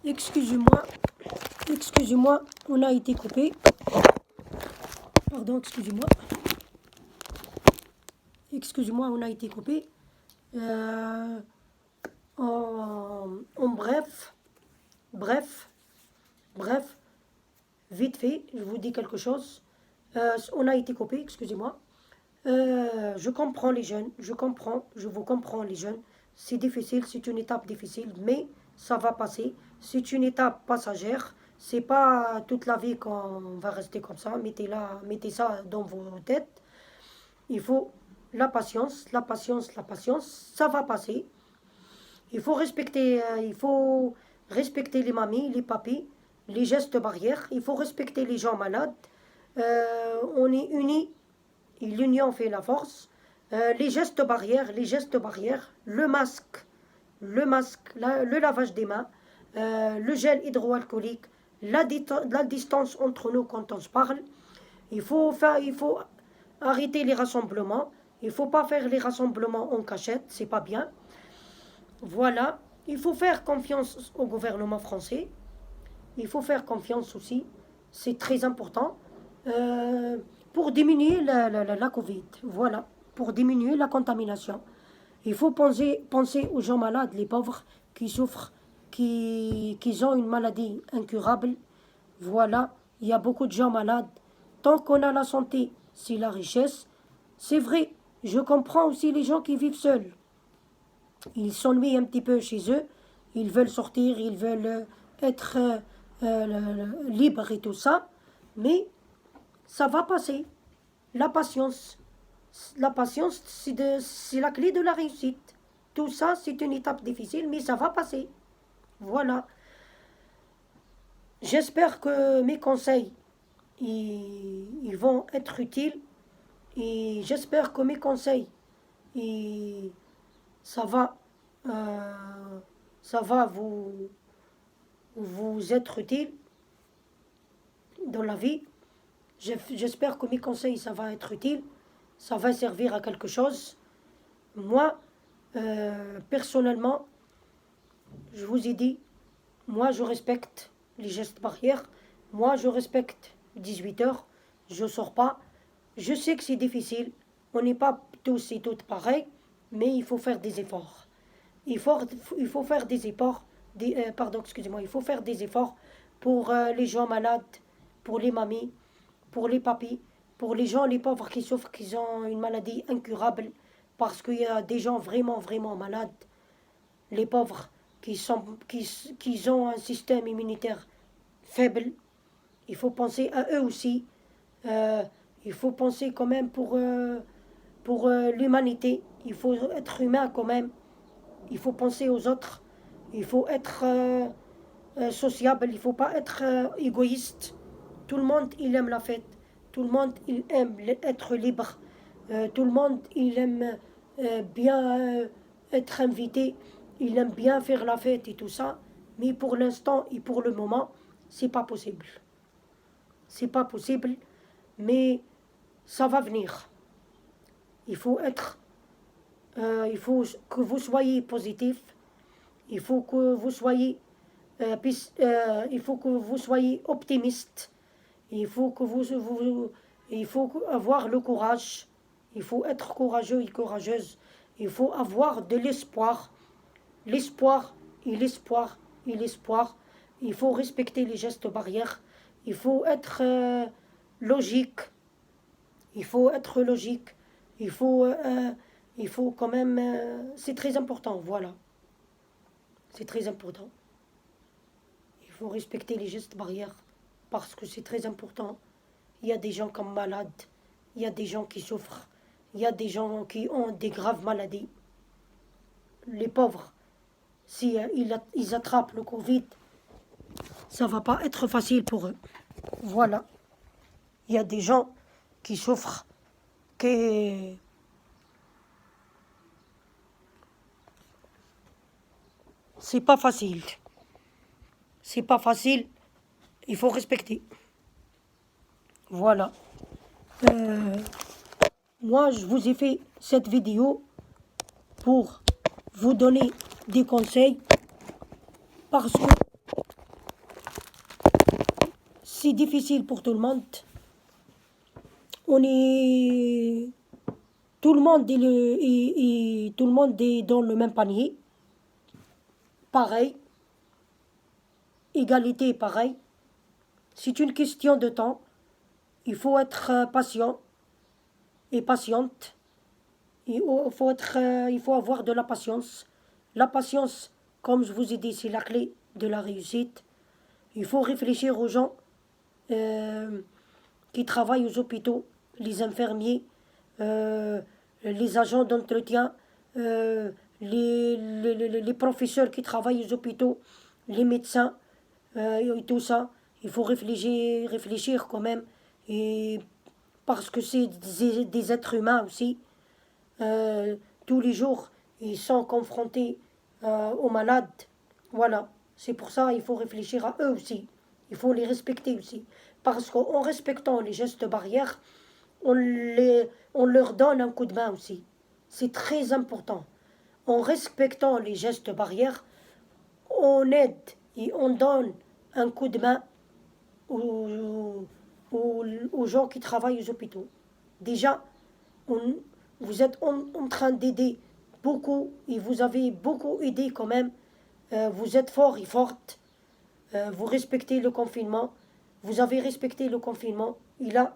Excusez-moi, excusez-moi, on a été coupé. Pardon, excusez-moi. Excusez-moi, on a été coupé. En bref, vite fait, je vous dis quelque chose. On a été coupé, excusez-moi. Je comprends les jeunes, je vous comprends les jeunes. C'est difficile, c'est une étape difficile, mais ça va passer. C'est une étape passagère. C'est pas toute la vie qu'on va rester comme ça. Mettez ça dans vos têtes. Il faut la patience, la patience, la patience. Ça va passer. Il faut respecter les mamies, les papis, les gestes barrières. Il faut respecter les gens malades. On est unis et l'union fait la force. Les gestes barrières, le masque, le lavage des mains, le gel hydroalcoolique, la distance entre nous quand on se parle. Il faut arrêter les rassemblements. Il ne faut pas faire les rassemblements en cachette, c'est pas bien. Voilà, il faut faire confiance au gouvernement français. Il faut faire confiance aussi, c'est très important, euh, pour diminuer la Covid. Voilà, pour diminuer la contamination. Il faut penser aux gens malades, les pauvres qui souffrent, qui ont une maladie incurable. Voilà, il y a beaucoup de gens malades. Tant qu'on a la santé, c'est la richesse. C'est vrai, je comprends aussi les gens qui vivent seuls. Ils s'ennuient un petit peu chez eux, ils veulent sortir, ils veulent être libres et tout ça, mais ça va passer. La patience, la patience, c'est la clé de la réussite. Tout ça, c'est une étape difficile, mais ça va passer. Voilà. J'espère que mes conseils, ils vont être utiles, et j'espère que mes conseils, ils- ça va, euh, ça va vous être utile dans la vie. J'espère que mes conseils, ça va être utile, ça va servir à quelque chose. Moi, personnellement, je vous ai dit, moi je respecte les gestes barrières, moi je respecte 18 heures, je sors pas. Je sais que c'est difficile, on n'est pas tous et toutes pareils, mais il faut faire des efforts. Il faut, il faut faire des efforts, pardon, excusez-moi, il faut faire des efforts pour les gens malades, pour les mamies, pour les papis, pour les gens, les pauvres qui souffrent, qui ont une maladie incurable, parce qu'il y a des gens vraiment, vraiment malades, les pauvres qui ont un système immunitaire faible. Il faut penser à eux aussi. Euh, il faut penser quand même pour l'humanité. Il faut être humain quand même. Il faut penser aux autres. Il faut être sociable. Il ne faut pas être égoïste. Tout le monde, il aime la fête. Tout le monde, il aime être libre. Tout le monde, il aime bien être invité. Il aime bien faire la fête et tout ça. Mais pour l'instant et pour le moment, c'est pas possible. C'est pas possible. Mais ça va venir. Il faut être, il faut que vous soyez positif. Il faut que vous soyez, il faut que vous soyez optimiste. Il faut que il faut avoir le courage. Il faut être courageux et courageuse. Il faut avoir de l'espoir. L'espoir et l'espoir et l'espoir. Il faut respecter les gestes barrières. Il faut être logique. Il faut être logique. Il faut, euh, il faut quand même. C'est très important, voilà. C'est très important. Il faut respecter les gestes barrières parce que c'est très important. Il y a des gens comme malades, il y a des gens qui souffrent, il y a des gens qui ont des graves maladies. Les pauvres, si ils attrapent le Covid, ça va pas être facile pour eux. Voilà. Il y a des gens qui souffrent, qui c'est pas facile. C'est pas facile. Il faut respecter. Voilà. Euh, Moi, je vous ai fait cette vidéo pour vous donner des conseils parce que c'est difficile pour tout le monde. On est... Tout le monde tout le monde est dans le même panier. Pareil. Égalité, pareil. C'est une question de temps. Il faut être patient et patiente. Il faut avoir de la patience. La patience, comme je vous ai dit, c'est la clé de la réussite. Il faut réfléchir aux gens qui travaillent aux hôpitaux, les infirmiers, les agents d'entretien, les professeurs qui travaillent aux hôpitaux, les médecins et tout ça. Il faut réfléchir quand même. Et parce que c'est des êtres humains aussi. Euh, Tous les jours, ils sont confrontés aux malades. Voilà. C'est pour ça qu'il faut réfléchir à eux aussi. Il faut les respecter aussi. Parce qu'en respectant les gestes barrières, on leur donne un coup de main aussi. C'est très important. En respectant les gestes barrières, on aide et on donne un coup de main aux, aux gens qui travaillent aux hôpitaux. Déjà, on- vous êtes en train d'aider beaucoup et vous avez beaucoup aidé quand même. Vous êtes fort et forte. Vous respectez le confinement. Vous avez respecté le confinement. Et là,